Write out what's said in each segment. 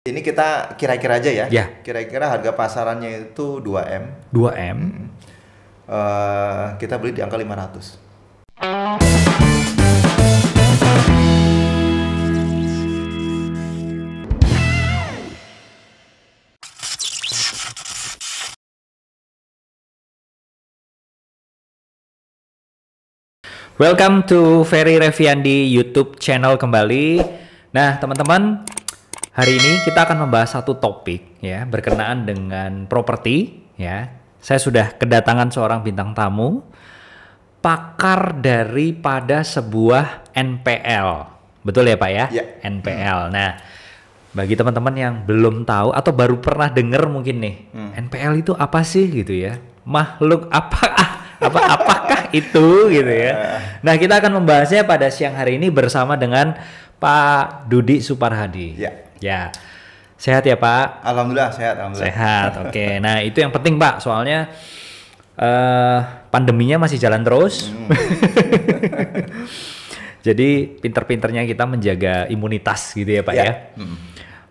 Ini kita kira-kira aja ya. Ya. Kira-kira harga pasarannya itu 2M. 2M. Kita beli di angka 500. Welcome to Ferry Reviandi YouTube channel kembali. Nah, teman-teman, hari ini kita akan membahas satu topik ya berkenaan dengan properti ya. Saya sudah kedatangan seorang bintang tamu, pakar daripada sebuah NPL. Betul ya, Pak ya? Ya. NPL. Nah, bagi teman-teman yang belum tahu atau baru pernah dengar mungkin nih, NPL itu apa sih gitu ya? Makhluk apakah itu gitu ya. Nah, kita akan membahasnya pada siang hari ini bersama dengan Pak Dudi Suparhadi. Ya. Ya. Sehat ya, Pak? Alhamdulillah sehat, alhamdulillah. Sehat. Oke. Nah, itu yang penting, Pak. Soalnya pandeminya masih jalan terus. Jadi, pinter-pinternya kita menjaga imunitas gitu ya, Pak ya.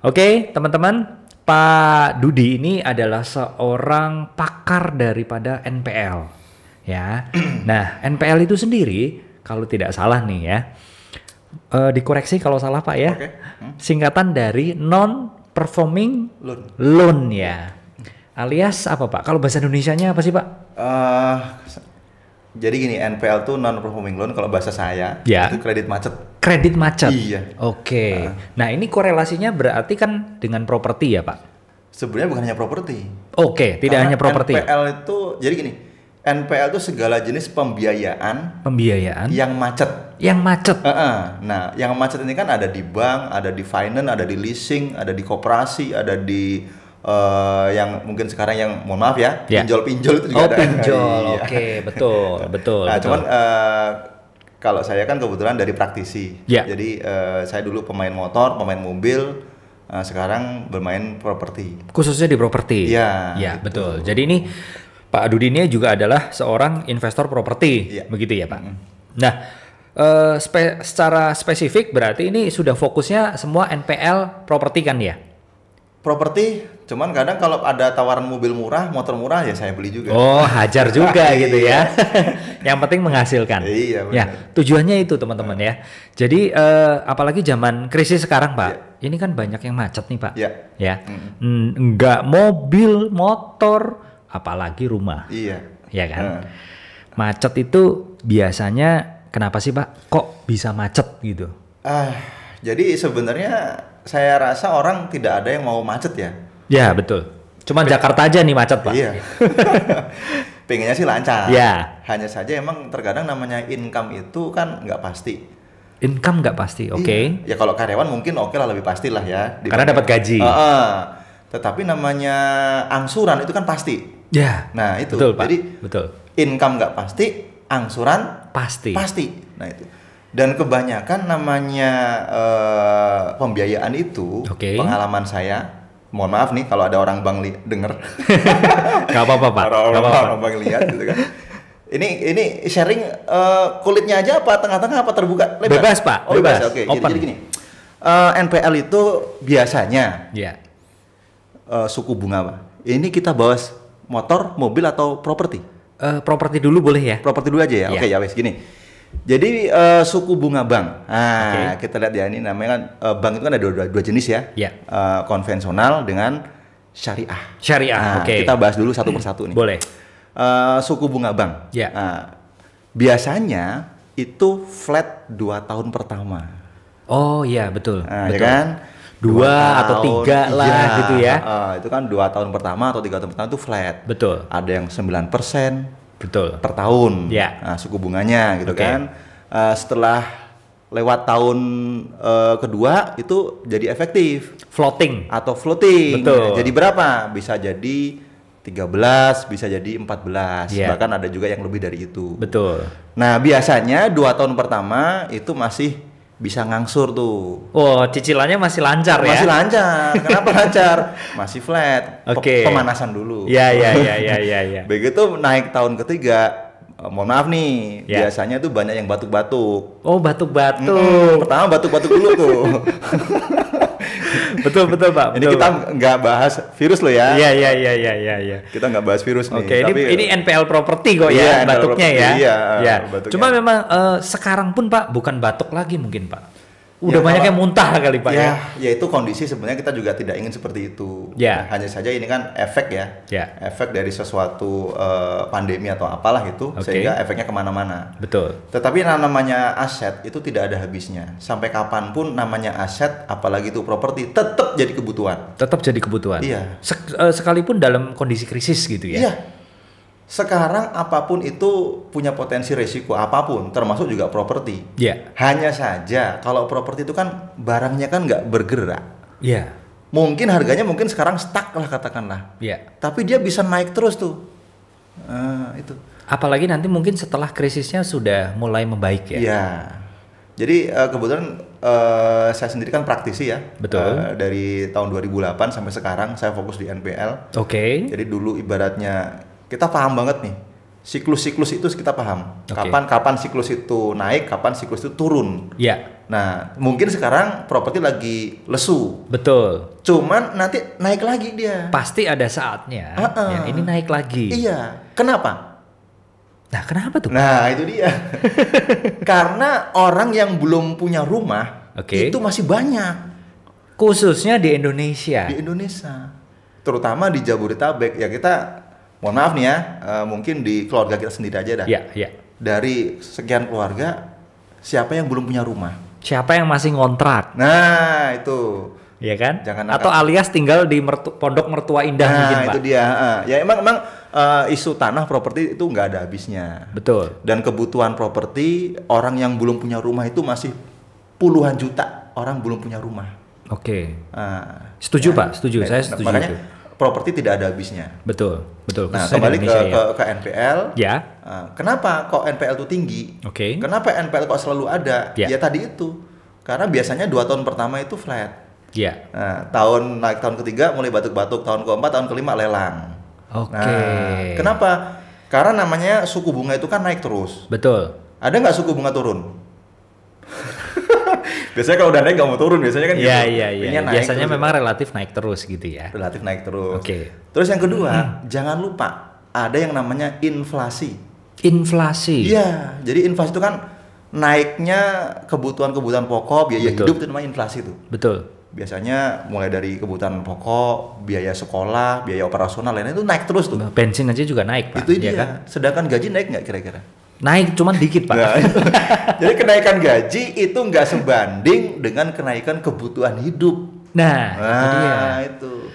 Oke, teman-teman, Pak Dudi ini adalah seorang pakar daripada NPL. Ya, nah NPL itu sendiri kalau tidak salah nih ya, dikoreksi kalau salah Pak ya, singkatan dari non performing loan ya, alias apa Pak? Kalau bahasa Indonesianya apa sih Pak? Jadi gini, NPL tuh non performing loan kalau bahasa saya Ya. itu kredit macet. Kredit macet. Iya. Oke. Nah ini korelasinya berarti kan dengan properti ya Pak? Sebenarnya bukan hanya properti. Oke, tidak Karena hanya properti. NPL itu jadi gini, NPL itu segala jenis pembiayaan yang macet. Yang macet. Nah, yang macet ini kan ada di bank, ada di finance, ada di leasing, ada di koperasi, ada di yang mungkin sekarang yang mohon maaf ya, pinjol-pinjol itu juga ada. Pinjol. Iya. Oke, betul. Nah, betul. cuman kalau saya kan kebetulan dari praktisi. Ya. Jadi saya dulu pemain motor, pemain mobil, sekarang bermain properti. Khususnya di properti. Iya. Ya, gitu. betul. Jadi ini Pak Dudi ini juga adalah seorang investor properti, begitu ya Pak. Nah, secara spesifik berarti ini sudah fokusnya semua NPL properti kan ya? Properti, cuman kadang kalau ada tawaran mobil murah, motor murah ya saya beli juga. Oh, hajar juga gitu ya. Yang penting menghasilkan. Iya, benar. Ya, tujuannya itu teman-teman ya. Jadi apalagi zaman krisis sekarang Pak, ini kan banyak yang macet nih Pak. Iya. Ya, nggak mobil, motor, apalagi rumah. Iya. Ya kan? Macet itu biasanya kenapa sih Pak? Kok bisa macet gitu? Jadi sebenarnya saya rasa orang tidak ada yang mau macet ya. Ya betul. Cuman Jakarta aja nih macet Pak. Iya. Pengennya sih lancar. Ya. Hanya saja emang terkadang namanya income itu kan nggak pasti. Income nggak pasti, oke. Iya. Ya kalau karyawan mungkin oke lah, lebih pastilah ya. Karena dapat gaji. Tetapi namanya angsuran itu kan pasti. Ya. Nah itu. Betul Pak. Jadi betul. Income nggak pasti, angsuran Pasti. Nah itu. Dan kebanyakan namanya pembiayaan itu, pengalaman saya, mohon maaf nih kalau ada orang bank denger. Gak apa-apa Pak. Orang bank lihat gitu kan. Ini sharing kulitnya aja apa tengah-tengah apa terbuka? Lebar? Bebas Pak. Oh, bebas. Oke. Open. Jadi gini. NPL itu biasanya suku bunga Pak. Ini kita bahas motor, mobil atau properti? Properti dulu boleh ya? Properti dulu aja ya. Oke ya wes gini. Jadi suku bunga bank. Kita lihat ya, ini namanya kan bank itu kan ada dua jenis ya. Konvensional dengan syariah. Kita bahas dulu satu persatu nih. Boleh. Suku bunga bank. Biasanya itu flat 2 tahun pertama. Oh iya betul. Ya kan? 2 atau 3 lah gitu ya. Itu kan 2 tahun pertama atau 3 tahun pertama itu flat. Betul. Ada yang 9%. Betul. Per tahun, suku bunganya gitu kan. Setelah lewat tahun kedua itu jadi efektif. Floating. Atau floating. Betul. Jadi berapa? Bisa jadi 13, bisa jadi 14. Bahkan ada juga yang lebih dari itu. Betul. Nah biasanya 2 tahun pertama itu masih bisa ngangsur tuh. Oh, cicilannya masih lancar ya? Masih lancar. Kenapa lancar? Masih flat. Pemanasan dulu. Ya. Begitu naik tahun ketiga, mohon maaf nih, biasanya tuh banyak yang batuk-batuk. Oh, batuk-batuk. Pertama batuk-batuk dulu tuh. Betul Pak. Ini kita nggak bahas virus loh ya. Iya. Kita nggak bahas virus nih. Oke, ini NPL properti kok ya batuknya ya. Iya. Cuma memang sekarang pun Pak bukan batuk lagi mungkin Pak. Udah banyak yang muntah kali Pak ya. Ya itu kondisi sebenarnya kita juga tidak ingin seperti itu. Ya. Hanya saja ini kan efek ya. Efek dari sesuatu pandemi atau apalah itu sehingga efeknya kemana-mana. Betul. Tetapi namanya aset itu tidak ada habisnya. Sampai kapanpun namanya aset, apalagi itu properti, tetap jadi kebutuhan. Tetap jadi kebutuhan. Iya. Sekalipun dalam kondisi krisis gitu ya. Iya. Sekarang apapun itu punya potensi resiko apapun, termasuk juga properti. Iya. Hanya saja kalau properti itu kan barangnya kan nggak bergerak. Iya. Mungkin harganya mungkin sekarang stuck lah katakanlah. Iya. Tapi dia bisa naik terus tuh. Itu. Apalagi nanti mungkin setelah krisisnya sudah mulai membaik ya. Iya. Jadi kebetulan saya sendiri kan praktisi ya. Betul. Dari tahun 2008 sampai sekarang saya fokus di NPL. Oke. Jadi dulu ibaratnya kita paham banget nih, siklus-siklus itu kita paham. Kapan siklus itu naik, kapan siklus itu turun. Iya. Nah, mungkin sekarang properti lagi lesu. Betul. Cuman nanti naik lagi dia. Pasti ada saatnya. Ya, ini naik lagi. Iya. Kenapa? Nah, kenapa tuh? Nah, itu dia. Karena orang yang belum punya rumah itu masih banyak. Khususnya di Indonesia. Di Indonesia. Terutama di Jabodetabek. Ya kita mohon maaf nih ya, mungkin di keluarga kita sendiri aja dah. Iya. Dari sekian keluarga, siapa yang belum punya rumah? Siapa yang masih ngontrak? Nah, itu. Iya kan? Atau alias tinggal di Pondok Mertua Indah mungkin, Pak. Nah, itu dia. Ya emang isu tanah properti itu nggak ada habisnya. Betul. Dan kebutuhan properti, orang yang belum punya rumah itu masih puluhan juta orang belum punya rumah. Oke. Setuju, Pak. Setuju. Saya setuju. Makanya properti tidak ada habisnya. Betul. Nah, kembali ke NPL. Ya. Kenapa kok NPL itu tinggi? Oke. Kenapa NPL kok selalu ada? Ya tadi itu. Karena biasanya 2 tahun pertama itu flat. Ya. Nah, tahun ketiga mulai batuk-batuk, tahun keempat, tahun kelima lelang. Oke. Nah, kenapa? Karena namanya suku bunga itu kan naik terus. Betul. Ada nggak suku bunga turun? Biasanya kalau udah naik nggak mau turun, biasanya kan gitu. Iya. Biasanya memang relatif naik terus gitu ya. Relatif naik terus. Oke. Terus yang kedua, jangan lupa ada yang namanya inflasi. Inflasi. Iya, jadi inflasi itu kan naiknya kebutuhan-kebutuhan pokok, biaya hidup itu namanya inflasi itu. Betul. Biasanya mulai dari kebutuhan pokok, biaya sekolah, biaya operasional lainnya itu naik terus tuh. Bensin aja juga naik, Pak. Itu dia. Kan? Sedangkan gaji naik nggak kira-kira? Naik cuman dikit, Pak. Nah, jadi kenaikan gaji itu nggak sebanding dengan kenaikan kebutuhan hidup. Nah itu.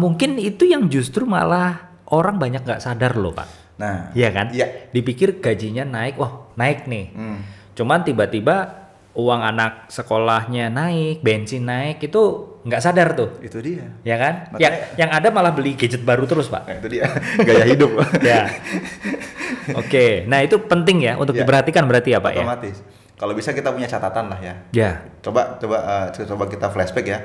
Mungkin itu yang justru malah orang banyak nggak sadar loh, Pak. Nah, iya kan? Iya. Dipikir gajinya naik, wah naik nih. Cuman tiba-tiba uang anak sekolahnya naik, bensin naik, itu nggak sadar tuh. Itu dia. Ya kan? Makanya, yang ada malah beli gadget baru terus, Pak. Nah, itu dia. Gaya hidup. Ya. Oke, nah itu penting ya untuk diperhatikan berarti ya, Pak. Otomatis. Kalau bisa kita punya catatan lah ya. Ya. Coba kita flashback ya.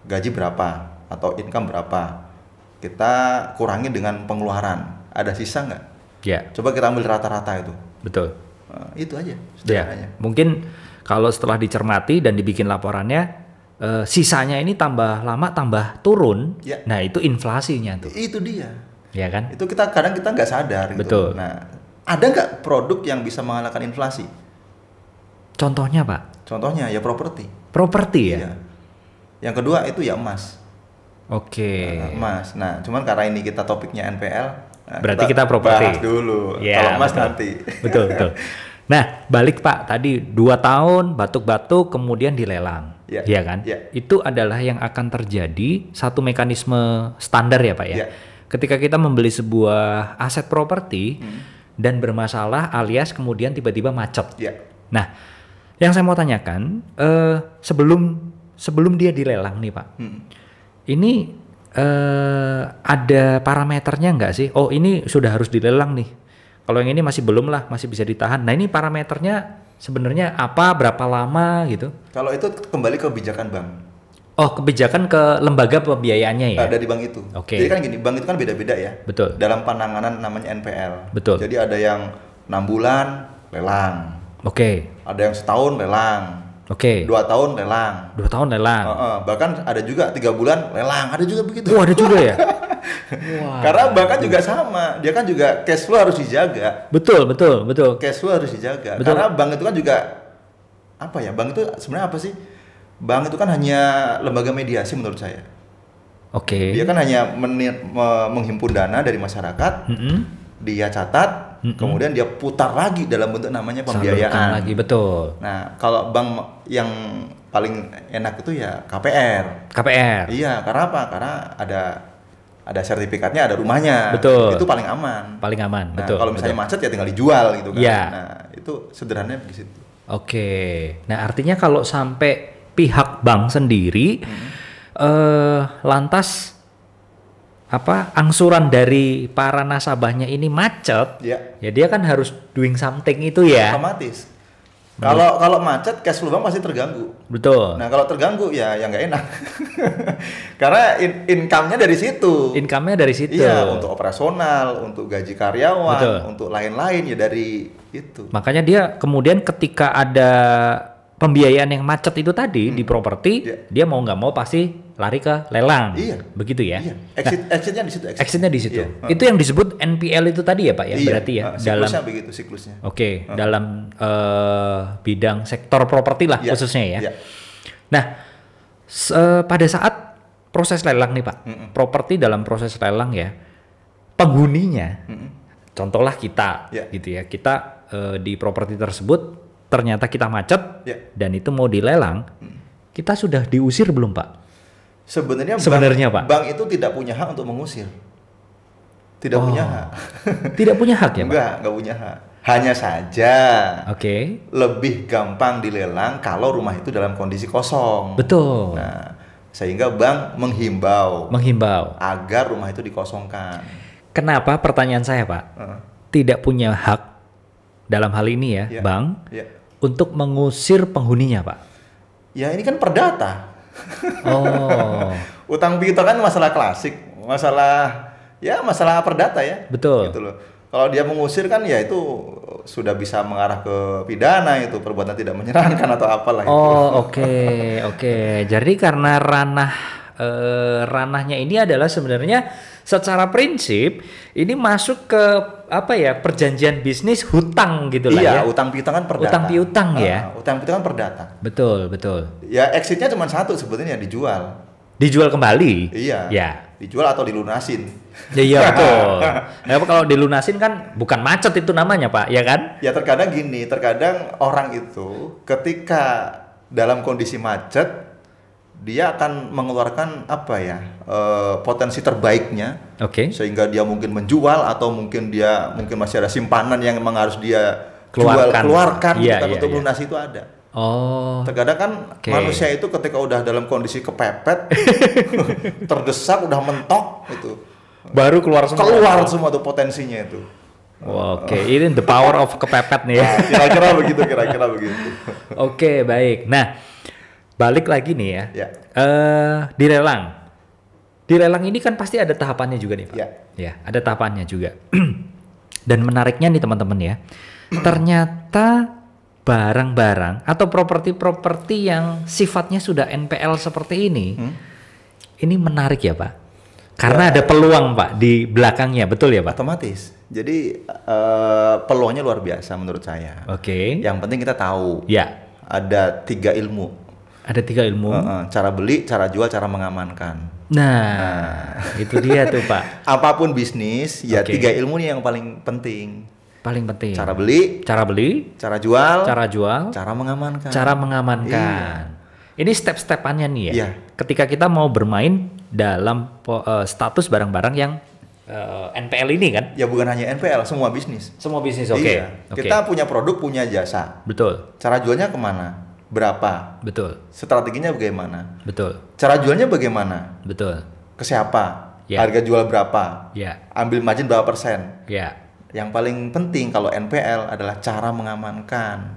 Gaji berapa atau income berapa? Kita kurangi dengan pengeluaran. Ada sisa nggak? Ya. Coba kita ambil rata-rata itu. Betul. Itu aja. Ya. Mungkin kalau setelah dicermati dan dibikin laporannya, sisanya ini tambah lama tambah turun. Ya. Nah itu inflasinya tuh. Itu dia. Ya kan? Itu kadang kita nggak sadar. Betul. Gitu. Nah. Ada nggak produk yang bisa mengalahkan inflasi? Contohnya, Pak? Contohnya ya properti. Properti ya? Iya. Yang kedua itu ya emas. Oke. Emas. Nah, cuman karena ini kita topiknya NPL, berarti kita properti. Bahas dulu. Ya, kalau emas betul. nanti. Betul. Nah, balik Pak, tadi 2 tahun batuk-batuk kemudian dilelang. Iya kan? Ya. Itu adalah yang akan terjadi satu mekanisme standar ya, Pak ya. Ketika kita membeli sebuah aset properti dan bermasalah alias kemudian tiba-tiba macet. Nah, yang saya mau tanyakan, sebelum dia dilelang nih Pak, ini ada parameternya nggak sih? Oh ini sudah harus dilelang nih. Kalau yang ini masih belum lah, masih bisa ditahan. Nah ini parameternya sebenarnya apa, berapa lama gitu? Kalau itu kembali ke kebijakan bank. Oh, kebijakan ke lembaga pembiayaannya ya? Dari bank itu. Oke. Jadi kan gini, bank itu kan beda-beda ya. Betul. Dalam penanganan namanya NPL. Betul. Jadi ada yang 6 bulan lelang. Oke. Ada yang setahun lelang. Oke. 2 tahun lelang. 2 tahun lelang. Bahkan ada juga 3 bulan lelang, ada juga begitu. Oh, ada juga ya. Wah. Karena bank kan juga sama, dia kan juga cash flow harus dijaga. Betul. Cash flow harus dijaga. Betul. Karena bank itu kan juga apa ya? Bank itu sebenarnya apa sih? Bank itu kan hanya lembaga mediasi menurut saya. Oke. Dia kan hanya menghimpun dana dari masyarakat. Dia catat, kemudian dia putar lagi dalam bentuk namanya pembiayaan. Salurkan lagi, betul. Nah, kalau bank yang paling enak itu ya KPR. Iya, karena apa? Karena ada sertifikatnya, ada rumahnya. Betul. Itu paling aman. Nah, betul. Kalau misalnya macet ya tinggal dijual gitu kan. Ya. Nah, itu sederhananya di situ. Oke. Nah, artinya kalau sampai pihak bank sendiri lantas angsuran dari para nasabahnya ini macet, ya dia kan harus doing something itu ya. Otomatis. Kalau macet, cash flow bank pasti terganggu. Betul. Nah kalau terganggu ya nggak enak. Karena income-nya dari situ. Iya, untuk operasional, untuk gaji karyawan, betul, untuk lain-lain ya dari itu. Makanya dia kemudian ketika ada pembiayaan yang macet itu tadi di properti, dia mau nggak mau pasti lari ke lelang. Iya. Begitu ya. Iya. Exitnya di situ. Exitnya di situ. Iya. Itu yang disebut NPL itu tadi ya Pak ya, berarti ya. Siklusnya begitu siklusnya. Oke, dalam bidang sektor properti lah khususnya ya. Iya. Nah, pada saat proses lelang nih Pak, properti dalam proses lelang ya, penghuninya, contohlah kita, gitu ya, kita di properti tersebut ternyata kita macet dan itu mau dilelang, kita sudah diusir belum Pak? Sebenarnya Pak, bank itu tidak punya hak untuk mengusir. Punya hak. Tidak punya hak ya Pak? Enggak punya hak. Hanya saja lebih gampang dilelang kalau rumah itu dalam kondisi kosong. Betul. Nah, sehingga bank menghimbau agar rumah itu dikosongkan. Kenapa pertanyaan saya Pak? Tidak punya hak dalam hal ini ya, bank untuk mengusir penghuninya Pak? Ya ini kan perdata. Utang piutang kan masalah klasik, masalah perdata ya. Betul. Gitu loh. Kalau dia mengusir kan ya itu sudah bisa mengarah ke pidana, itu perbuatan tidak menyenangkan atau apalah itu. Oke. Jadi karena ranahnya ini adalah sebenarnya secara prinsip ini masuk ke perjanjian bisnis hutang gitu lah ya. Iya, utang piutang kan perdata. Utang piutang ya. Utang piutang kan perdata. Betul. Ya exitnya cuma satu sebetulnya, dijual. Dijual kembali. Iya. Ya. Dijual atau dilunasin. Iya betul. Nah, kalau dilunasin kan bukan macet itu namanya Pak, ya kan? Ya terkadang orang itu ketika dalam kondisi macet dia akan mengeluarkan potensi terbaiknya, sehingga dia mungkin menjual atau mungkin masih ada simpanan yang memang harus dia keluarkan untuk melunasi itu ada. Terkadang kan manusia itu ketika udah dalam kondisi kepepet, terdesak, udah mentok itu, baru keluar semua tuh potensinya itu. Ini the power of kepepet nih ya. Kira-kira begitu. Oke, baik. Nah, balik lagi nih ya. Di lelang ini kan pasti ada tahapannya juga nih Pak. Ya, ada tahapannya juga. Dan menariknya nih teman-teman ya, ternyata barang-barang atau properti-properti yang sifatnya sudah NPL seperti ini menarik ya Pak, karena ada peluang Pak di belakangnya, betul ya Pak? Otomatis. Jadi peluangnya luar biasa menurut saya. Yang penting kita tahu. Ada 3 ilmu. Cara beli, cara jual, cara mengamankan. Nah, itu dia tuh Pak. Apapun bisnis, 3 ilmu ini yang paling penting. Cara beli, cara jual, cara mengamankan. Iya. Ini step-stepannya nih ya. Ketika kita mau bermain dalam status barang-barang yang NPL ini kan? Ya bukan hanya NPL, semua bisnis. Iya. Kita punya produk, punya jasa. Betul. Cara jualnya kemana? Berapa? Betul. Strateginya bagaimana? Betul. Cara jualnya bagaimana? Betul. Ke siapa? Harga jual berapa? Ambil margin berapa persen? Yang paling penting kalau NPL adalah cara mengamankan.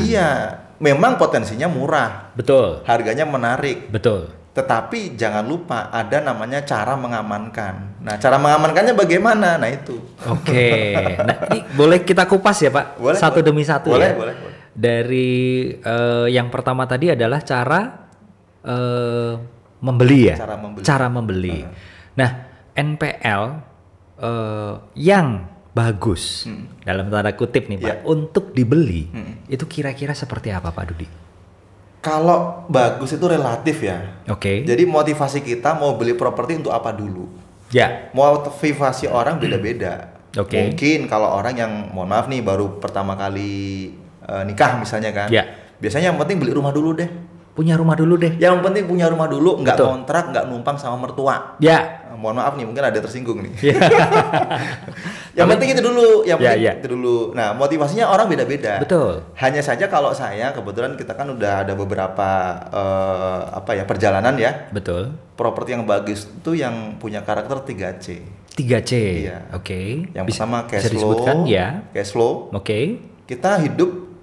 Iya, memang potensinya murah. Betul. Harganya menarik. Betul. Tetapi jangan lupa ada namanya cara mengamankan. Nah, cara mengamankannya bagaimana? Nah, itu. Nah, ini boleh kita kupas ya Pak? Satu demi satu ya. Boleh. Dari yang pertama tadi adalah cara membeli ya. Cara membeli. Nah, NPL yang bagus dalam tanda kutip nih Pak untuk dibeli itu kira-kira seperti apa Pak Dudi? Kalau bagus itu relatif ya. Oke. Jadi motivasi kita mau beli properti untuk apa dulu? Ya. Motivasi orang beda-beda. Oke. Mungkin kalau orang yang mohon maaf nih baru pertama kali nikah misalnya kan. Ya. Biasanya yang penting beli rumah dulu deh. Punya rumah dulu deh. Yang penting punya rumah dulu, nggak kontrak, nggak numpang sama mertua. Ya. Mohon maaf nih, mungkin ada tersinggung nih. Yang penting itu dulu, itu dulu. Nah, motivasinya orang beda-beda. Betul. Hanya saja kalau saya kebetulan kita kan udah ada beberapa perjalanan ya. Betul. Properti yang bagus itu yang punya karakter 3C. 3C. Iya. Oke. Yang pertama cash bisa flow. Disebutkan ya. Cash flow. Oke. Kita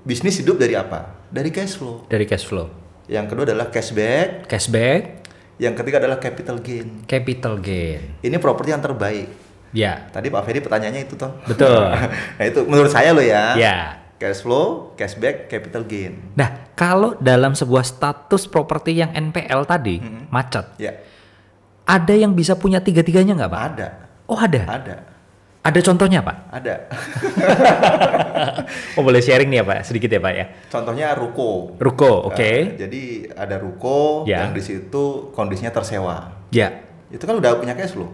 bisnis hidup dari apa? Dari cash flow. Dari cash flow. Yang kedua adalah cashback. Cashback. Yang ketiga adalah capital gain. Capital gain. Ini properti yang terbaik. Ya. Tadi Pak Ferry pertanyaannya itu toh. Betul. Nah itu menurut saya loh ya. Ya. Cash flow, cashback, capital gain. Nah kalau dalam sebuah status properti yang NPL tadi macet. Ya. Ada yang bisa punya tiga-tiganya nggak Pak? Ada. Oh ada. Ada. Ada contohnya Pak? Ada. Oh boleh sharing nih ya Pak, sedikit ya Pak ya. Contohnya ruko. Ruko, oke. Jadi ada ruko yang di situ kondisinya tersewa. Ya. Itu kan udah punya cash flow.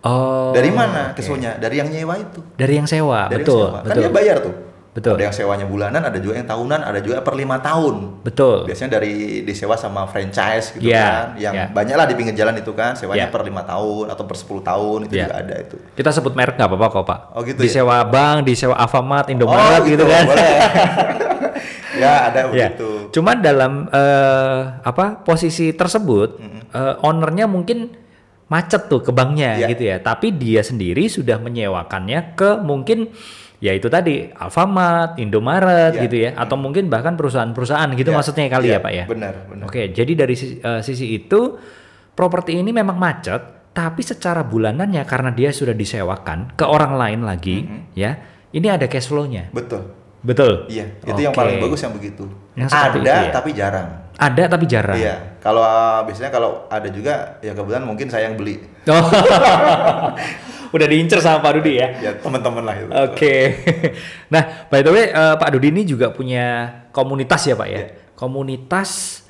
Oh. Dari mana cash flow-nya? Dari yang nyewa itu. Dari yang sewa, Dari betul. Yang sewa. Kan dia bayar tuh. Betul. Ada yang sewanya bulanan, ada juga yang tahunan, ada juga per 5 tahun. Betul. Biasanya dari disewa sama franchise gitu kan. Yang banyak lah di pinggir jalan itu kan, sewanya per 5 tahun atau per 10 tahun itu juga ada itu. Kita sebut merek nggak apa-apa kok Pak. Oh gitu. Disewa bank, disewa Alfamart, Indomaret gitu kan. Boleh. Ya ada begitu. Cuman dalam posisi tersebut, ownernya mungkin macet tuh ke banknya gitu ya. Tapi dia sendiri sudah menyewakannya ke mungkin ya itu tadi Alfamart, Indomaret gitu ya, atau mungkin bahkan perusahaan-perusahaan gitu maksudnya kali ya Pak ya. Benar. Oke, jadi dari sisi itu properti ini memang macet, tapi secara bulanannya karena dia sudah disewakan ke orang lain lagi ya, ini ada cash flow-nya. Betul. Iya, itu yang paling bagus yang begitu. Tapi jarang. Ada tapi jarang. Iya, biasanya kalau ada juga ya kebetulan mungkin saya yang beli. Udah diincer sama Pak Dudi ya? Ya teman-teman lah itu. Oke. Nah, by the way Pak Dudi ini juga punya komunitas ya Pak ya? Komunitas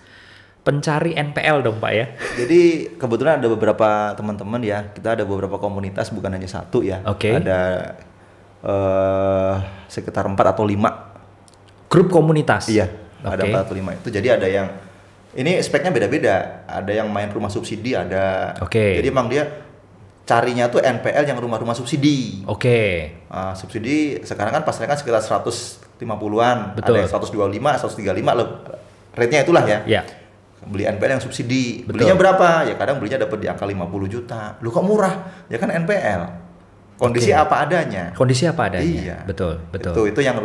pencari NPL dong Pak ya? Jadi kebetulan ada beberapa teman-teman ya, kita ada beberapa komunitas bukan hanya satu ya. Ada sekitar 4 atau 5 grup komunitas. Iya, ada 4 atau 5 itu. Jadi ada yang ini speknya beda-beda. Ada yang main rumah subsidi ada. Jadi emang dia carinya tuh NPL yang rumah-rumah subsidi. Subsidi sekarang kan pasarnya kan sekitar 150-an. Ada yang 125, 135 rate-nya itulah ya. Beli NPL yang subsidi. Belinya berapa? Ya kadang belinya dapat di angka 50 juta. Lu kok murah? Ya kan NPL. Kondisi apa adanya. Iya. Betul. Itu yang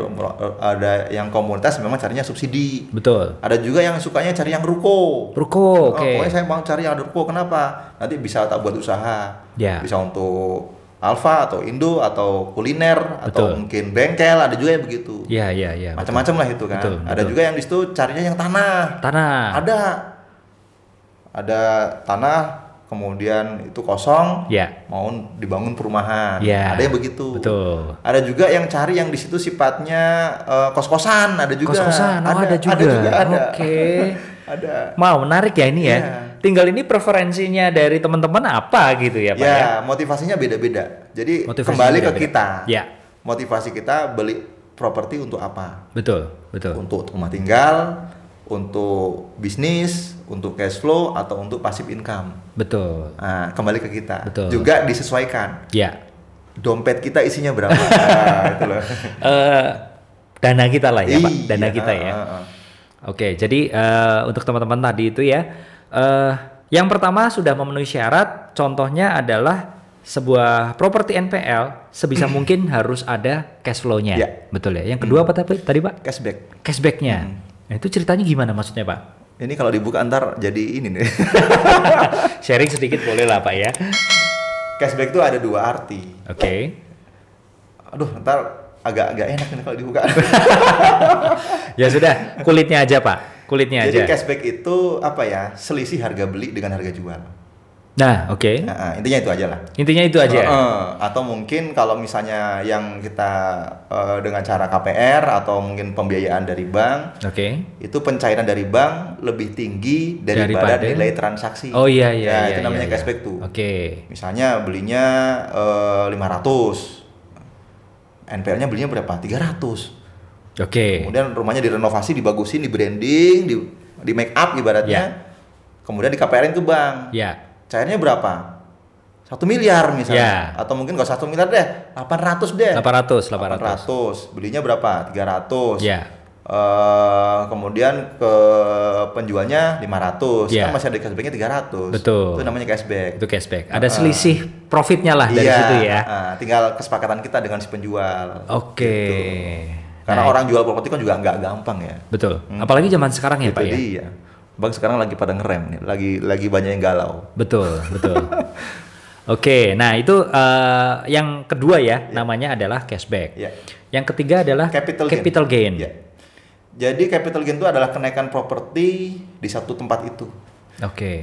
ada yang komunitas memang carinya subsidi. Betul. Ada juga yang sukanya cari yang ruko. Pokoknya saya mau cari yang ruko. Kenapa? Nanti bisa tak buat usaha. Bisa untuk Alfa atau Indo atau kuliner atau mungkin bengkel, ada juga yang begitu. Iya. Macam-macam lah itu kan. Ada juga yang di situ carinya yang tanah. Ada tanah. Kemudian itu kosong, mau dibangun perumahan, ada yang begitu. Ada juga yang cari yang di situ sifatnya kos-kosan, ada juga. Ada juga. Ada. Mau menarik ya ini ya. Tinggal ini preferensinya dari teman-teman apa gitu ya Pak ya? Motivasinya beda-beda. Jadi kembali ke kita. Motivasi kita beli properti untuk apa? Betul. Untuk rumah tinggal, untuk bisnis, untuk cash flow, atau untuk passive income. Betul. Nah, kembali ke kita. Juga disesuaikan. Dompet kita isinya berapa? Itu loh. Dana kita lah ya Pak. Dana kita ya. Oke, jadi untuk teman-teman tadi itu ya, yang pertama sudah memenuhi syarat. Contohnya adalah sebuah properti NPL sebisa mungkin harus ada cash flow-nya. Betul ya. Yang kedua apa tadi Pak? Cashback-nya. Nah, itu ceritanya gimana maksudnya Pak? Ini kalau dibuka ntar jadi ini nih. Sharing sedikit boleh lah Pak ya. Cashback itu ada 2 arti. Aduh, ntar agak enak nih kalau dibuka. Ya sudah, kulitnya aja Pak, kulitnya Jadi aja. Jadi cashback itu apa ya? Selisih harga beli dengan harga jual. Nah, oke. Nah, intinya itu aja lah. Intinya itu aja. Atau mungkin kalau misalnya yang kita dengan cara KPR atau mungkin pembiayaan dari bank, itu pencairan dari bank lebih tinggi daripada nilai transaksi. Oh iya. Itu namanya cashback tuh. Misalnya belinya 500, NPL-nya belinya berapa? 300. Kemudian rumahnya direnovasi, dibagusin, di branding, di make up ibaratnya. Kemudian di KPR-in tuh bank. Cairnya berapa? 1 miliar misalnya. Atau mungkin nggak 1 miliar deh, 800 deh. 800. Belinya berapa? 300. Kemudian ke penjualnya 500. Kan masih ada cashbacknya 300. Betul. Itu namanya cashback. Itu cashback. Ada selisih profitnya lah dari situ ya. Tinggal kesepakatan kita dengan si penjual. Gitu. Karena orang jual properti kan juga nggak gampang ya. Betul. Apalagi zaman sekarang ya Pak ya. Iya. Bang sekarang lagi pada ngerem nih, lagi banyak yang galau. Betul. Nah itu yang kedua ya, namanya adalah cashback. Yang ketiga adalah capital gain. Jadi capital gain itu adalah kenaikan properti di satu tempat itu.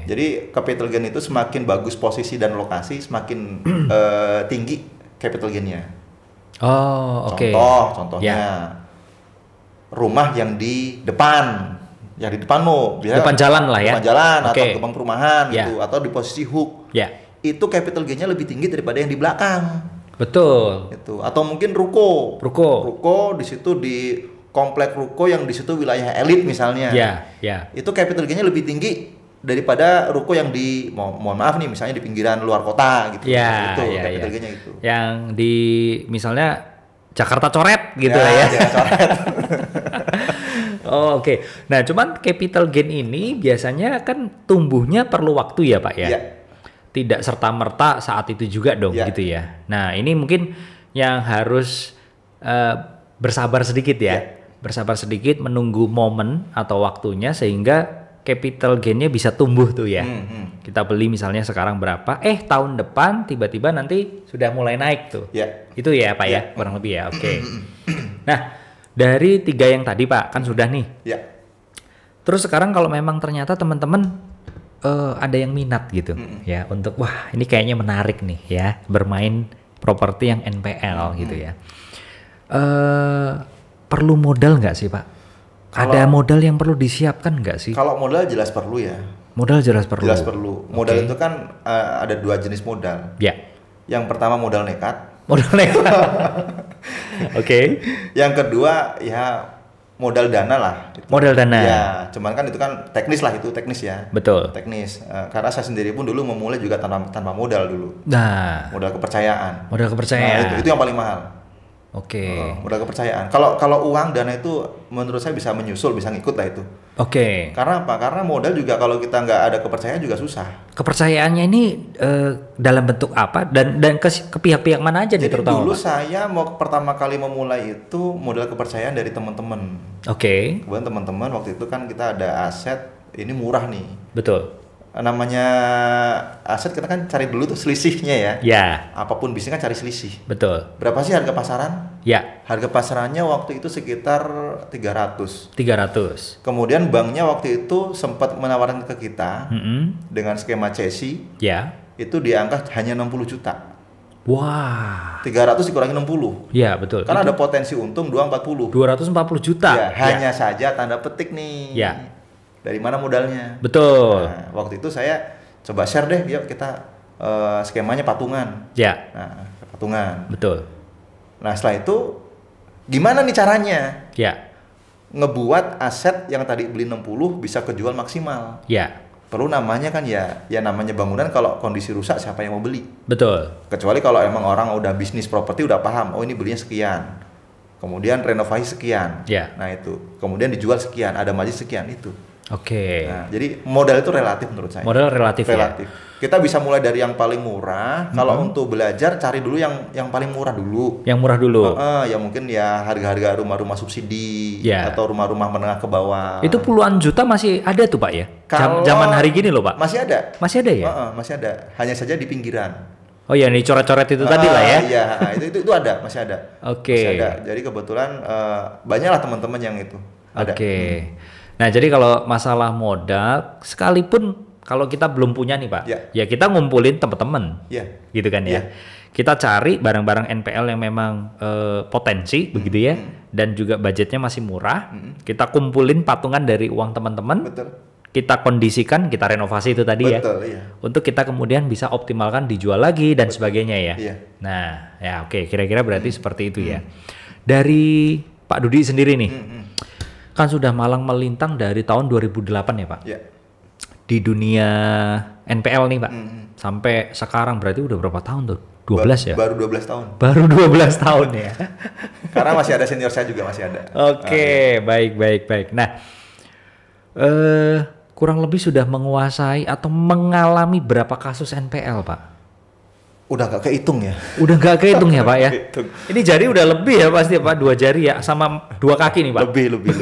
Jadi capital gain itu semakin bagus posisi dan lokasi, semakin tinggi capital gainnya. Contohnya rumah yang di depan. Ya di depanmu, depan jalan lah ya. Depan jalan atau gerbang perumahan gitu, atau di posisi hook. Itu capital gain-nya lebih tinggi daripada yang di belakang. Betul. Itu. Atau mungkin ruko di situ di komplek ruko yang di situ wilayah elit misalnya. Itu capital gain-nya lebih tinggi daripada ruko yang di mohon maaf nih misalnya di pinggiran luar kota gitu. Itu capital gain-nya itu. Yang di misalnya Jakarta Coret gitu lah ya. Jakarta Coret. Nah, cuman capital gain ini biasanya kan tumbuhnya perlu waktu ya Pak ya. Tidak serta-merta saat itu juga dong gitu ya. Nah, ini mungkin yang harus bersabar sedikit ya. Bersabar sedikit menunggu momen atau waktunya sehingga capital gain-nya bisa tumbuh tuh ya. Kita beli misalnya sekarang berapa, tahun depan tiba-tiba nanti sudah mulai naik tuh. Itu ya Pak ya, kurang lebih ya. Nah, dari 3 yang tadi Pak, kan sudah nih. Terus sekarang kalau memang ternyata teman-teman ada yang minat gitu ya untuk wah ini kayaknya menarik nih ya bermain properti yang NPL gitu ya. Perlu modal nggak sih Pak? Ada modal yang perlu disiapkan nggak sih? Kalau modal jelas perlu ya. Modal jelas perlu. Modal itu kan ada 2 jenis modal. Yang pertama modal nekat. Yang kedua ya modal dana lah. Modal dana. Ya, cuman kan itu kan teknis ya. Betul. Teknis. Karena saya sendiri pun dulu memulai juga tanpa modal dulu. Nah. Modal kepercayaan. Nah, itu yang paling mahal. Modal kepercayaan. Kalau uang dana itu menurut saya bisa menyusul, bisa ngikut lah itu. Karena apa? Karena modal juga kalau kita nggak ada kepercayaan juga susah. Kepercayaannya ini dalam bentuk apa dan ke pihak-pihak mana aja nih terutama? Dulu saya pertama kali memulai itu modal kepercayaan dari teman-teman. Kemudian teman-teman waktu itu kan kita ada aset ini murah nih. Betul. Namanya aset kita kan cari dulu tuh selisihnya ya. Apapun bisnis kan cari selisih. Betul. Berapa sih harga pasaran? Harga pasarannya waktu itu sekitar 300. Kemudian banknya waktu itu sempat menawarkan ke kita dengan skema CSI. Itu di angka hanya 60 juta. Wah. 300 dikurangi 60. Iya, betul. Karena ada potensi untung 240. 240 juta. Hanya saja tanda petik nih. Dari mana modalnya? Betul. Nah, waktu itu saya coba share deh, yuk kita skemanya patungan. Nah, patungan. Betul. Nah, setelah itu gimana nih caranya? Ngebuat aset yang tadi beli 60 bisa kejual maksimal. Perlu namanya kan ya namanya bangunan kalau kondisi rusak siapa yang mau beli? Betul. Kecuali kalau emang orang udah bisnis properti udah paham, oh ini belinya sekian. Kemudian renovasi sekian. Nah, itu. Kemudian dijual sekian, ada majlis sekian itu. Nah, jadi modal itu relatif menurut saya. Modal relatif. Ya? Kita bisa mulai dari yang paling murah. Kalau untuk belajar cari dulu yang paling murah dulu. Yang murah dulu. Ya mungkin ya harga-harga rumah-rumah subsidi atau rumah-rumah menengah ke bawah. Itu puluhan juta masih ada tuh Pak ya? Zaman hari gini loh Pak. Masih ada. Masih ada ya? Masih ada. Hanya saja di pinggiran. Oh ya, ini coret-coret itu tadi lah ya. Iya, itu ada, masih ada. Oke. Masih ada. Jadi kebetulan banyaklah teman-teman yang itu ada. Oke. Nah, jadi kalau masalah modal, sekalipun kalau kita belum punya nih Pak, ya kita ngumpulin teman-teman, gitu kan ya. Kita cari barang-barang NPL yang memang potensi, begitu ya, dan juga budgetnya masih murah. Kita kumpulin patungan dari uang teman-teman. Betul. Kita kondisikan, kita renovasi itu tadi. Betul, ya. Untuk kita kemudian bisa optimalkan dijual lagi dan sebagainya ya. Iya. Nah, ya oke, kira-kira berarti seperti itu ya. Dari Pak Dudi sendiri nih, kan sudah malang melintang dari tahun 2008 ya Pak. Iya. Di dunia NPL nih Pak, sampai sekarang berarti udah berapa tahun tuh? 12 ya? Baru 12 tahun. Baru 12 tahun ya. Karena masih ada senior saya juga masih ada. Oke, baik. Nah, kurang lebih sudah menguasai atau mengalami berapa kasus NPL Pak? Udah gak kehitung ya? Udah gak kehitung ya Pak ya? Ini jari udah lebih ya pasti Pak, 2 jari ya sama 2 kaki nih Pak? Lebih.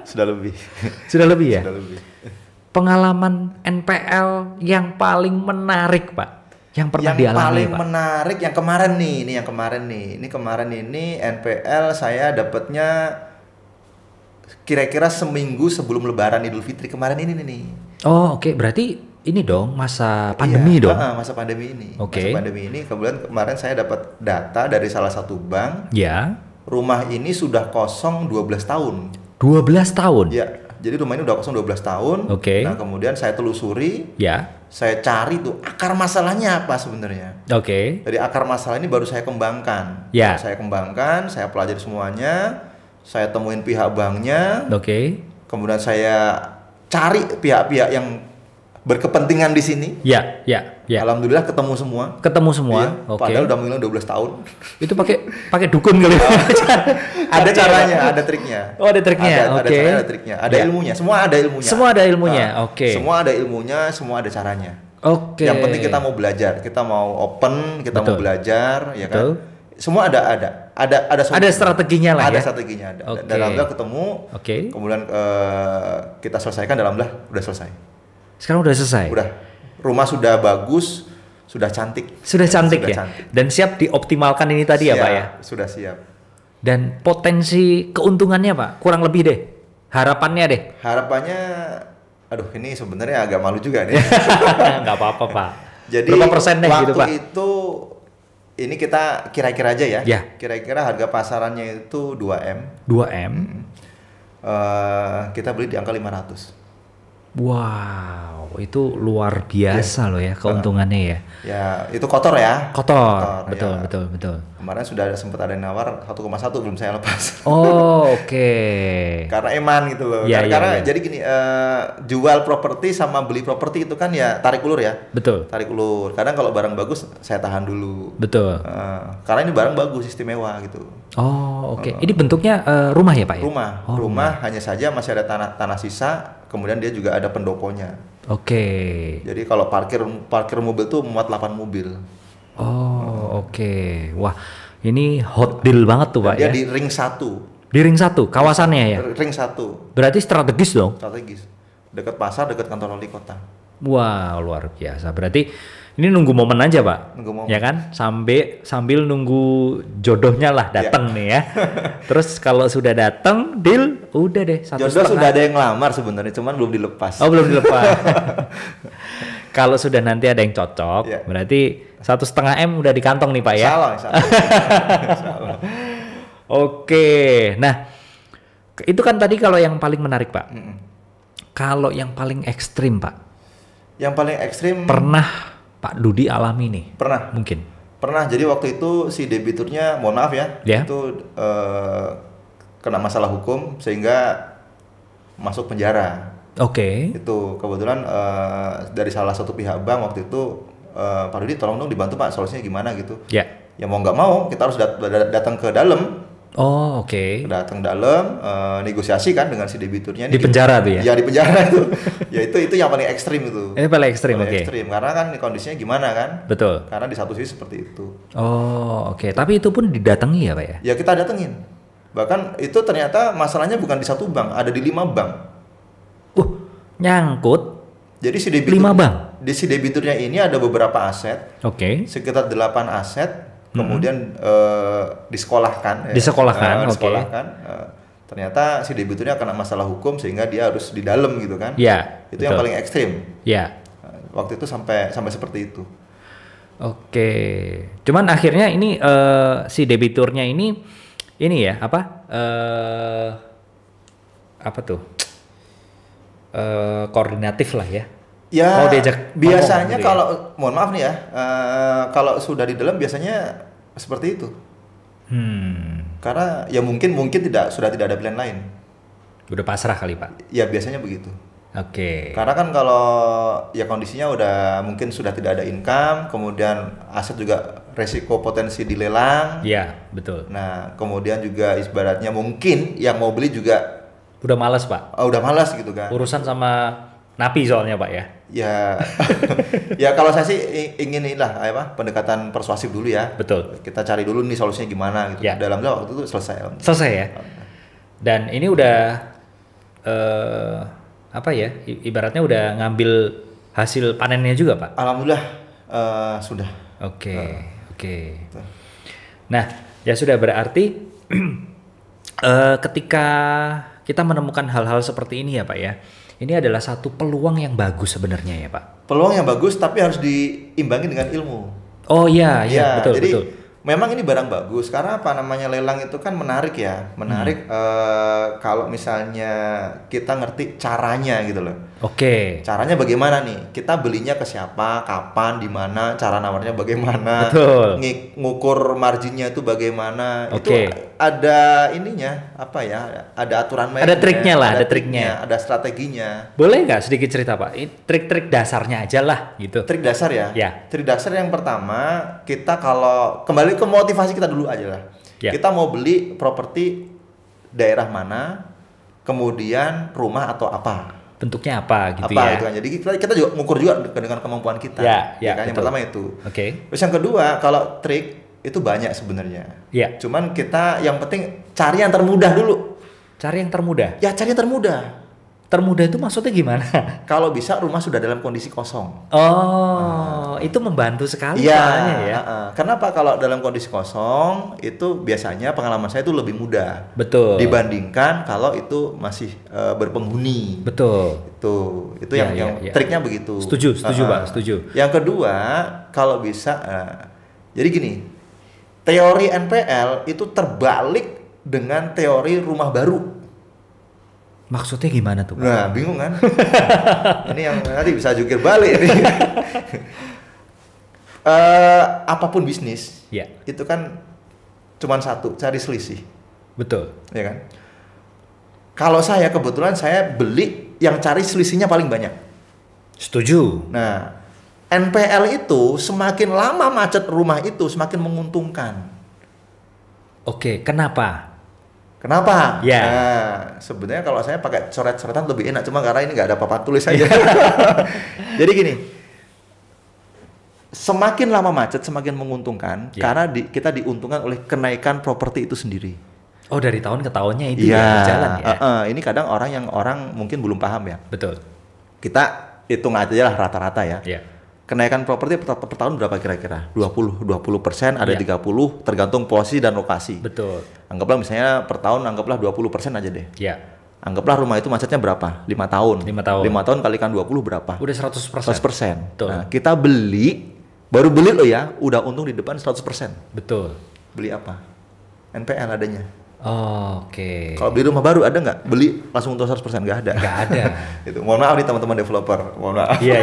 Sudah lebih. Sudah lebih ya? Sudah lebih. Pengalaman NPL yang paling menarik Pak? Yang pernah dialami Pak? Yang paling menarik yang kemarin nih, Ini kemarin ini NPL saya dapatnya kira-kira seminggu sebelum Lebaran Idul Fitri kemarin ini nih. Oh oke. Berarti ini dong masa pandemi dong? Masa pandemi ini. Oke. Masa pandemi ini kemudian kemarin saya dapat data dari salah satu bank. Ya. Rumah ini sudah kosong 12 tahun. 12 tahun? Ya. Jadi rumah ini udah kosong 12 tahun. Oke. Nah kemudian saya telusuri. Ya. Saya cari tuh akar masalahnya apa sebenarnya. Oke. Dari akar masalah ini baru saya kembangkan. Ya. Saya kembangkan, saya pelajari semuanya. Saya temuin pihak banknya. Oke. Kemudian saya cari pihak-pihak yang berkepentingan di sini. Ya. Alhamdulillah ketemu semua. Iya, oke. Padahal udah menghilang 12 tahun. Itu pakai dukun kali. Ada caranya, ada triknya. Oh, ada triknya. Ada caranya, ada triknya. Ada ilmunya, semua ada ilmunya. Semua ada ilmunya. Oke. Semua ada ilmunya, semua ada caranya. Oke. Yang penting kita mau belajar, kita mau open, kita mau belajar, ya kan? Semua ada strateginya lah ya. Ada strateginya ada. Okay. Dan alhamdulillah ketemu. Oke. Kemudian kita selesaikan, alhamdulillah udah selesai. Sekarang udah selesai. Udah. Rumah sudah bagus, sudah cantik. Sudah cantik ya. Cantik. Dan siap dioptimalkan ini tadi ya Pak ya. Sudah siap. Dan potensi keuntungannya Pak, kurang lebih deh. Harapannya deh. Harapannya, aduh ini sebenarnya agak malu juga nih. Nggak apa-apa Pak. Jadi berapa persen deh gitu Pak? Waktu itu ini kita kira-kira aja ya. Ya. Kira-kira harga pasarannya itu 2M. 2M. Kita beli di angka 500. Wow, itu luar biasa loh ya keuntungannya ya. Ya, itu kotor ya. Kotor. Betul. Kemarin sudah sempat ada yang nawar 1,1 belum saya lepas. Oh, oke. Karena eman gitu loh. Ya, karena jadi gini, jual properti sama beli properti itu kan ya tarik ulur ya. Betul. Tarik ulur. Kadang kalau barang bagus saya tahan dulu. Betul. Karena ini barang bagus, istimewa gitu. Oh, oke. Ini bentuknya rumah ya Pak ya? Rumah hanya saja masih ada tanah sisa. Kemudian dia juga ada pendoponya. Oke. Jadi kalau parkir mobil tuh muat 8 mobil. Oh, oke. Wah, ini hot deal banget tuh Pak dia ya. Di ring 1. Di ring 1 kawasannya ya. Ring 1. Berarti strategis dong. Strategis. Dekat pasar, dekat kantor wali kota. Wah, luar biasa. Berarti ini nunggu momen aja Pak. Nunggu momen. Ya kan? Sambil nunggu jodohnya lah datang nih ya. Terus kalau sudah datang, deal, udah deh 1,5. Jodoh sudah ada yang ngelamar sebenarnya, cuman belum dilepas. Oh, belum dilepas. Kalau sudah nanti ada yang cocok, berarti 1,5 M udah di kantong nih Pak ya. Salah. Oke. Nah, itu kan tadi kalau yang paling menarik Pak. Kalau yang paling ekstrim Pak. Yang paling ekstrim pernah Pak Dudi alami nih? Pernah. Mungkin. Pernah. Jadi waktu itu si debiturnya, mohon maaf ya, itu kena masalah hukum sehingga masuk penjara. Oke. Itu kebetulan dari salah satu pihak bank waktu itu, Pak Dudi tolong dong dibantu Pak, solusinya gimana gitu. Ya. Ya mau nggak mau kita harus datang ke dalam. Oh, oke. Datang dalam, negosiasi kan dengan si debiturnya. Di penjara tuh ya? Ya di penjara itu. Ya itu yang paling ekstrim itu. Ini paling ekstrim, oke. Ekstrim karena kan kondisinya gimana kan? Betul. Karena di satu sisi seperti itu. Oh, oke. Tapi itu pun didatangi ya Pak ya? Ya kita datengin. Bahkan itu ternyata masalahnya bukan di satu bank, ada di 5 bank. Nyangkut. Jadi si debitur 5 bank? di si debiturnya ini ada beberapa aset. Sekitar 8 aset. Kemudian disekolahkan. Disekolahkan. Ternyata si debiturnya kena masalah hukum sehingga dia harus di dalam gitu kan. Iya. Itu yang paling ekstrim. Iya. Waktu itu sampai seperti itu. Oke. Cuman akhirnya ini si debiturnya ini ya apa tuh? Koordinatif lah ya. Ya, mau diajak biasanya gitu kalau ya? Mohon maaf nih ya, kalau sudah di dalam biasanya seperti itu. Karena ya mungkin sudah tidak ada pilihan lain. Udah pasrah kali Pak? Ya biasanya begitu. Oke. Karena kan kalau ya kondisinya udah mungkin sudah tidak ada income, kemudian aset juga resiko potensi dilelang. Iya, betul. Nah, kemudian juga ibaratnya mungkin yang mau beli juga udah malas Pak. Udah malas gitu kan. Urusan sama napi soalnya Pak ya. Ya, ya kalau saya sih ingin pendekatan persuasif dulu ya. Betul. Kita cari dulu nih solusinya gimana gitu. Ya. Dalam waktu itu selesai. Selesai ya. Dan ini udah ibaratnya udah ngambil hasil panennya juga Pak? Alhamdulillah sudah. Oke. Nah, ya sudah berarti ketika kita menemukan hal-hal seperti ini ya Pak ya. Ini adalah satu peluang yang bagus sebenarnya ya Pak. Peluang yang bagus tapi harus diimbangi dengan ilmu. Oh iya, betul. Jadi memang ini barang bagus karena lelang itu kan menarik ya. Kalau misalnya kita ngerti caranya gitu loh. Oke. Caranya bagaimana nih? Kita belinya ke siapa, kapan, di mana, cara nawarnya bagaimana? Betul. Ngukur marginnya itu bagaimana? Itu ada ininya ada aturan mainnya. Ada triknya lah, ada triknya. Ada strateginya. Boleh nggak sedikit cerita Pak? Trik-trik dasarnya aja lah gitu. Trik dasar ya? Ya. Trik dasar yang pertama, kita kalau kembali ke motivasi kita dulu aja lah. Ya. Kita mau beli properti daerah mana, kemudian rumah atau apa? Bentuknya apa gitu ya? Gitu kan. Jadi kita juga ngukur juga dengan kemampuan kita. Ya, kan? Yang pertama itu. Oke. Terus yang kedua, kalau trik itu banyak sebenarnya. Ya. Cuman kita yang penting cari yang termudah dulu. Cari yang termudah? Ya, cari yang termudah. Termudah itu maksudnya gimana? Kalau bisa rumah sudah dalam kondisi kosong. Itu membantu sekali soalnya ya. Kenapa kalau dalam kondisi kosong itu biasanya pengalaman saya itu lebih mudah. Betul. Dibandingkan kalau itu masih berpenghuni. Betul. Itu yang triknya begitu. Setuju Pak, setuju. Yang kedua, kalau bisa jadi gini. Teori NPL itu terbalik dengan teori rumah baru. Maksudnya gimana tuh Pak? Nah, bingung kan? Ini yang nanti bisa jungkir balik ini. Apapun bisnis, itu kan cuma satu, cari selisih. Betul. Ya kan? Kalau saya kebetulan saya beli yang cari selisihnya paling banyak. Setuju. Nah, NPL itu semakin lama macet rumah itu semakin menguntungkan. Oke, kenapa? Ya. Nah, sebenarnya kalau saya pakai coret-coretan lebih enak, cuma karena ini nggak ada papan tulis aja. Jadi gini, semakin lama macet semakin menguntungkan karena kita diuntungkan oleh kenaikan properti itu sendiri. Oh, dari tahun ke tahunnya itu jalan ya? Ini kadang orang mungkin belum paham ya. Betul. Kita hitung aja lah rata-rata ya. Iya. Kenaikan properti per tahun berapa kira-kira? 20%, ada 30, tergantung posisi dan lokasi. Betul. Anggaplah misalnya per tahun 20% aja deh. Iya. Anggaplah rumah itu macetnya berapa? 5 tahun. 5 tahun. 5 tahun kalikan 20 berapa? Udah 100%. 100%. Betul. Nah, kita baru beli loh ya, udah untung di depan 100%. Betul. Beli apa? NPL adanya. Oke. Kalau beli rumah baru ada nggak? Beli langsung untung 100%? Nggak ada. Nggak ada. Itu. Mohon maaf nih teman-teman developer. Mohon maaf. Iya.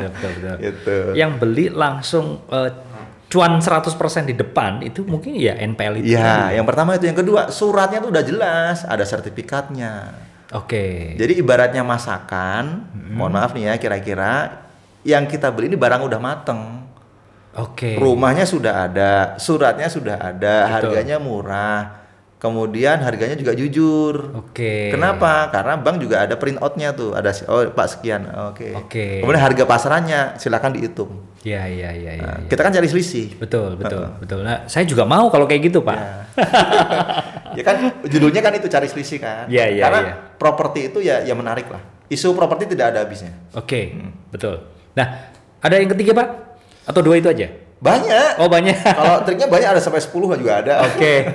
Betul. Gitu. Yang beli langsung cuan 100% di depan itu mungkin ya NPL itu. Iya, yang pertama itu. Yang kedua, suratnya tuh udah jelas, ada sertifikatnya. Oke. Jadi ibaratnya masakan, mohon maaf nih ya, kira-kira yang kita beli ini barang udah mateng. Oke. Rumahnya sudah ada, suratnya sudah ada, betul. Harganya murah. Kemudian harganya juga jujur. Oke. Kenapa? Karena bank juga ada print out-nya tuh, ada Pak sekian. Oke. Kemudian harga pasarannya silakan dihitung. Iya. Nah, kita kan cari selisih. Betul. Nah, saya juga mau kalau kayak gitu, Pak. Ya kan judulnya kan itu cari selisih kan. Karena properti itu ya menarik lah. Isu properti tidak ada habisnya. Oke. Betul. Nah, ada yang ketiga Pak? Atau 2 itu aja? Banyak. Oh banyak. Kalau triknya banyak, ada sampai 10 juga ada. Oke.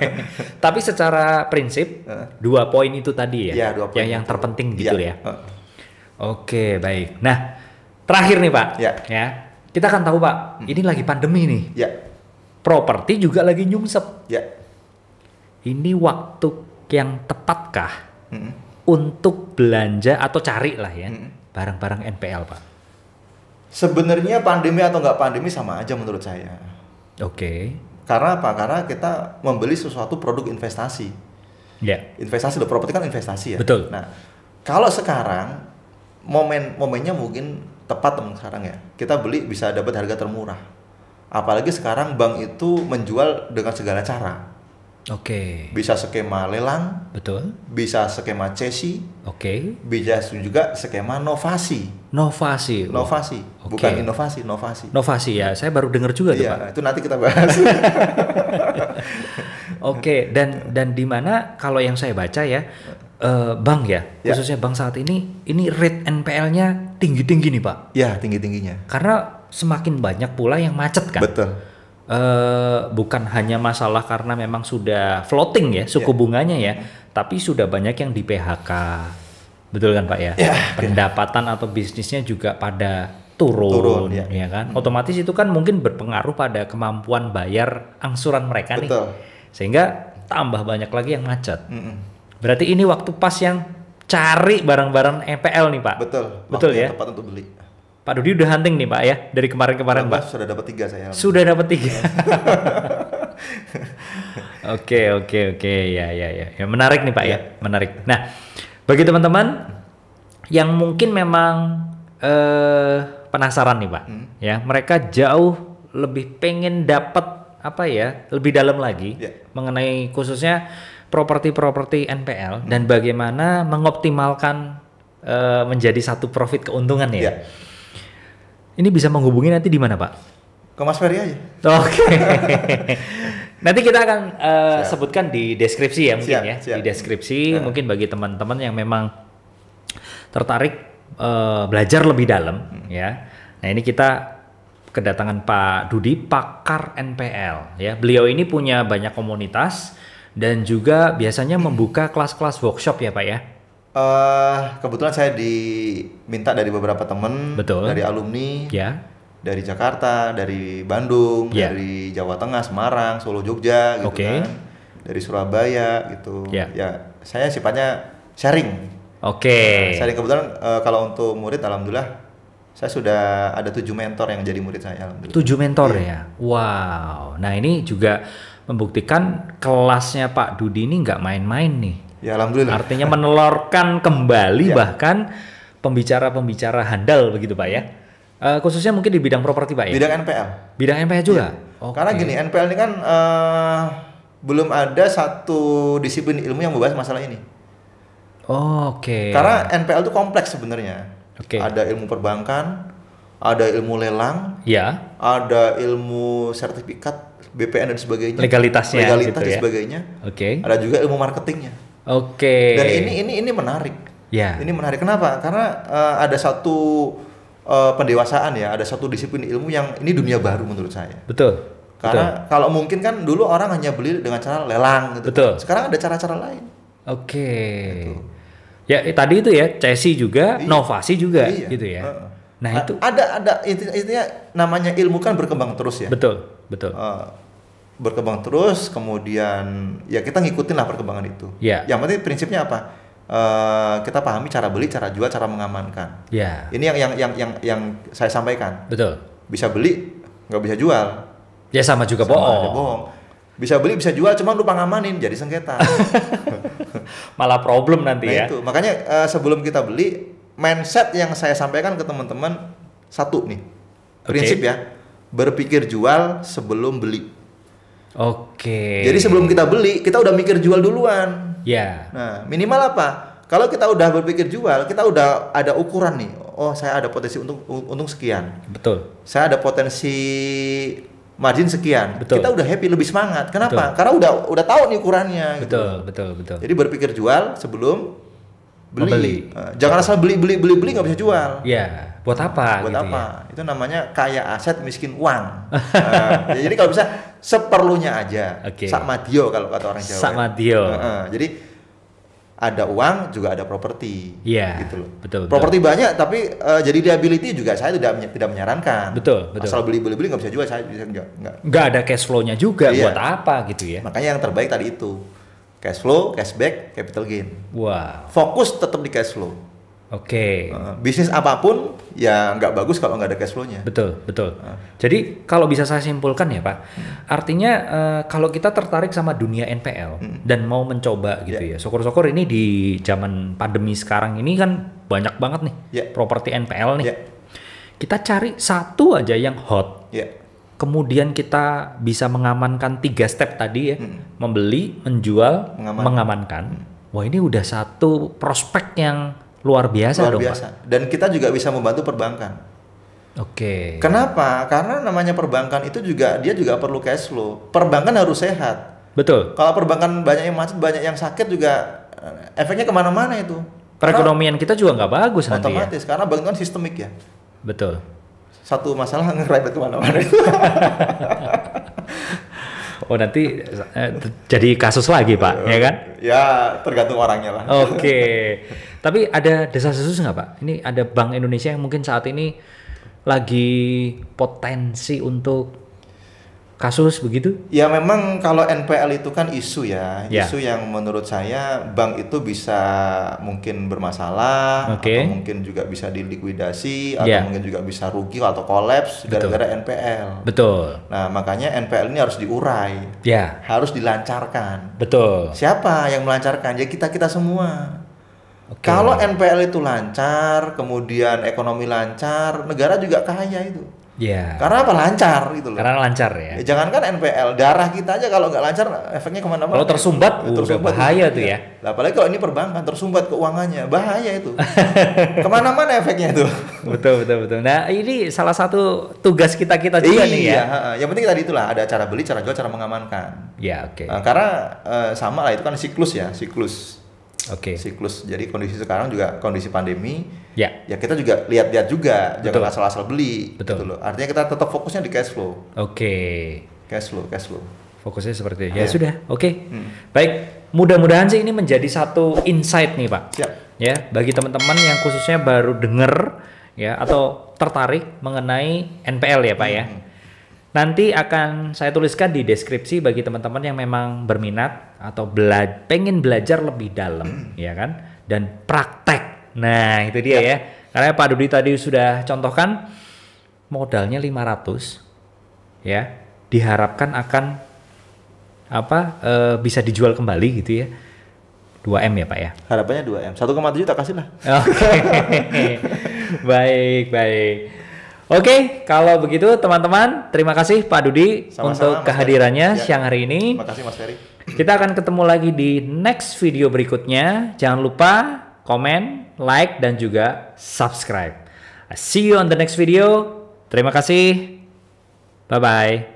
Tapi secara prinsip 2 poin itu tadi ya, 2 poin yang terpenting gitu ya. Uh. Oke, baik. Nah, terakhir nih Pak. Ya. Kita kan tahu Pak, ini lagi pandemi nih. Ya. Properti juga lagi nyungsep. Ya. Ini waktu yang tepatkah untuk belanja atau cari lah ya barang-barang NPL Pak? Sebenarnya pandemi atau nggak pandemi sama aja menurut saya. Oke. Karena apa? Karena kita membeli sesuatu produk investasi. Ya. Investasi loh, properti kan investasi ya. Betul. Nah, kalau sekarang momennya mungkin tepat teman sekarang ya. Kita beli bisa dapat harga termurah. Apalagi sekarang bank itu menjual dengan segala cara. Oke. Bisa skema lelang. Betul. Bisa skema cesi. Oke. Bisa juga skema novasi. Novasi. Novasi. Bukan inovasi, novasi. Novasi ya, saya baru dengar juga tuh Pak. Iya, itu nanti kita bahas. Oke, dan di mana kalau yang saya baca ya, bank ya, khususnya bank saat ini rate NPL-nya tinggi-tinggi nih Pak. Ya, tinggi-tingginya. Karena semakin banyak pula yang macet kan. Betul. Bukan hanya masalah karena memang sudah floating ya suku bunganya ya, tapi sudah banyak yang di PHK, betul kan Pak ya? Pendapatan atau bisnisnya juga pada turun ya kan? Otomatis itu kan mungkin berpengaruh pada kemampuan bayar angsuran mereka nih, sehingga tambah banyak lagi yang macet. Berarti ini waktu pas yang cari barang-barang NPL nih Pak. Betul ya. Tepat untuk beli. Pak Dudi udah hunting nih Pak ya dari kemarin-kemarin Pak. Sudah dapat 3 saya. Sudah dapat 3. Oke ya menarik nih Pak ya, menarik. Nah bagi teman-teman yang mungkin memang penasaran nih Pak, ya mereka jauh lebih pengen dapat apa ya lebih dalam lagi mengenai khususnya properti NPL dan bagaimana mengoptimalkan menjadi satu profit keuntungan ya. Ini bisa menghubungi nanti di mana Pak? Ke Mas Ferry aja. Oke. Nanti kita akan sebutkan di deskripsi ya mungkin Di deskripsi mungkin bagi teman-teman yang memang tertarik belajar lebih dalam ya. Nah ini kita kedatangan Pak Dudi, pakar NPL ya. Beliau ini punya banyak komunitas dan juga biasanya membuka kelas-kelas workshop ya Pak ya. Kebetulan saya diminta dari beberapa teman, dari alumni, dari Jakarta, dari Bandung, dari Jawa Tengah, Semarang, Solo, Jogja, gitu kan, dari Surabaya, gitu. Ya, saya sifatnya sharing. Sharing kebetulan kalau untuk murid, alhamdulillah, saya sudah ada 7 mentor yang jadi murid saya. Alhamdulillah. 7 mentor ya, wow. Nah ini juga membuktikan kelasnya Pak Dudi ini nggak main-main nih. Ya alhamdulillah. Artinya menelurkan kembali bahkan pembicara-pembicara handal begitu Pak ya. Khususnya mungkin di bidang properti Pak ya. Bidang NPL. Bidang NPL juga. Karena gini, NPL ini kan belum ada satu disiplin ilmu yang membahas masalah ini. Karena NPL itu kompleks sebenarnya. Ada ilmu perbankan, ada ilmu lelang, ada ilmu sertifikat BPN dan sebagainya. Legalitas gitu dan sebagainya. Ada juga ilmu marketingnya. Dan ini menarik. Ini menarik kenapa? Karena ada satu pendewasaan ya, ada satu disiplin ilmu yang ini dunia baru menurut saya. Karena kalau mungkin kan dulu orang hanya beli dengan cara lelang gitu. Sekarang ada cara-cara lain. Gitu. Ya tadi itu ya, cesi juga, novasi juga gitu ya. Nah itu ada intinya namanya ilmu kan berkembang terus ya. Betul. Berkembang terus, kemudian ya kita ngikutin lah perkembangan itu. Yang penting prinsipnya apa? Kita pahami cara beli, cara jual, cara mengamankan. Ini yang saya sampaikan. Bisa beli, nggak bisa jual. Ya sama juga bohong. Bisa beli, bisa jual, cuma lupa ngamanin, jadi sengketa. Malah problem nanti ya. Itu makanya sebelum kita beli, mindset yang saya sampaikan ke teman-teman satu nih, prinsip ya, berpikir jual sebelum beli. Jadi sebelum kita beli, kita udah mikir jual duluan. Nah, minimal apa? Kalau kita udah berpikir jual, kita udah ada ukuran nih. Oh, saya ada potensi untung sekian. Saya ada potensi margin sekian. Kita udah happy, lebih semangat. Kenapa? Karena udah tahu nih ukurannya. Betul. Jadi berpikir jual sebelum beli. Jangan asal beli nggak bisa jual. Buat apa? Buat gitu apa? Ya? Itu namanya kaya aset miskin uang. Jadi kalau bisa seperlunya aja. Sakmadio kalau kata orang Jawa. Sakmadio. Jadi ada uang juga ada properti. Iya. Gitu loh. Betul. Properti banyak tapi jadi liability juga saya tidak menyarankan. Betul. Asal beli nggak bisa jual, saya bisa nggak ada cash flow-nya juga. Buat apa gitu ya? Makanya yang terbaik tadi itu cash flow, cashback, capital gain. Wow. Fokus tetap di cash flow. Bisnis apapun ya nggak bagus kalau nggak ada cash flow-nya. Betul. Jadi kalau bisa saya simpulkan ya Pak, artinya kalau kita tertarik sama dunia NPL dan mau mencoba gitu ya, syukur-syukur ini di zaman pandemi sekarang ini kan banyak banget nih properti NPL nih. Kita cari satu aja yang hot. Kemudian kita bisa mengamankan 3 step tadi ya, membeli, menjual, mengamankan. Wah ini udah satu prospek yang luar biasa dong Pak. Dan kita juga bisa membantu perbankan. Kenapa? Karena namanya perbankan itu dia juga perlu cash flow. Perbankan harus sehat. Betul. Kalau perbankan banyak yang macet, banyak yang sakit juga efeknya kemana-mana itu. Perekonomian kita juga nggak bagus nanti ya. Otomatis, karena bank itu kan sistemik ya. Betul. Satu masalah ngerempet kemana-mana itu. Oh nanti jadi kasus lagi Pak, ya kan? Ya tergantung orangnya lah. Tapi ada desas-desus nggak Pak? Ini ada Bank Indonesia yang mungkin saat ini lagi potensi untuk kasus begitu? Ya memang kalau NPL itu kan isu ya, isu yang menurut saya bank itu bisa mungkin bermasalah, atau mungkin juga bisa dilikuidasi, atau mungkin juga bisa rugi atau kolaps gara-gara NPL. Betul. Nah makanya NPL ini harus diurai, harus dilancarkan. Betul. Siapa yang melancarkan? Ya kita semua. Kalau NPL itu lancar, kemudian ekonomi lancar, negara juga kaya itu. Karena apa? Lancar gitu loh. Karena lancar ya. Jangankan NPL, darah kita aja kalau nggak lancar efeknya kemana-mana. Kalau tersumbat, udah bahaya tuh ya. Apalagi kalau ini perbankan tersumbat keuangannya, bahaya itu. Kemana-mana efeknya itu. Betul. Nah ini salah satu tugas kita juga nih ya. Yang penting tadi itulah ada cara beli, cara jual, cara mengamankan. Karena sama lah itu kan siklus. Siklus. Jadi kondisi sekarang juga kondisi pandemi. Ya kita juga lihat juga, jangan asal-asal beli. Gitu loh. Artinya kita tetap fokusnya di cash flow. Cash flow. Fokusnya seperti itu. Ya sudah. Baik. Mudah-mudahan sih ini menjadi satu insight nih Pak. Siap. Ya bagi teman-teman yang khususnya baru dengar ya atau tertarik mengenai NPL ya Pak ya. Nanti akan saya tuliskan di deskripsi bagi teman-teman yang memang berminat atau pengen belajar lebih dalam, ya kan? Dan praktek. Nah, itu dia ya. Karena Pak Dudi tadi sudah contohkan modalnya 500 ya. Diharapkan akan bisa dijual kembali gitu ya. 2M ya Pak ya. Harapannya 2M. 1,7 tak kasih lah. Baik. Kalau begitu teman-teman, terima kasih Pak Dudi untuk kehadirannya siang hari ini. Terima kasih Mas Ferry. Kita akan ketemu lagi di next video berikutnya. Jangan lupa komen, like, dan juga subscribe. See you on the next video. Terima kasih. Bye-bye.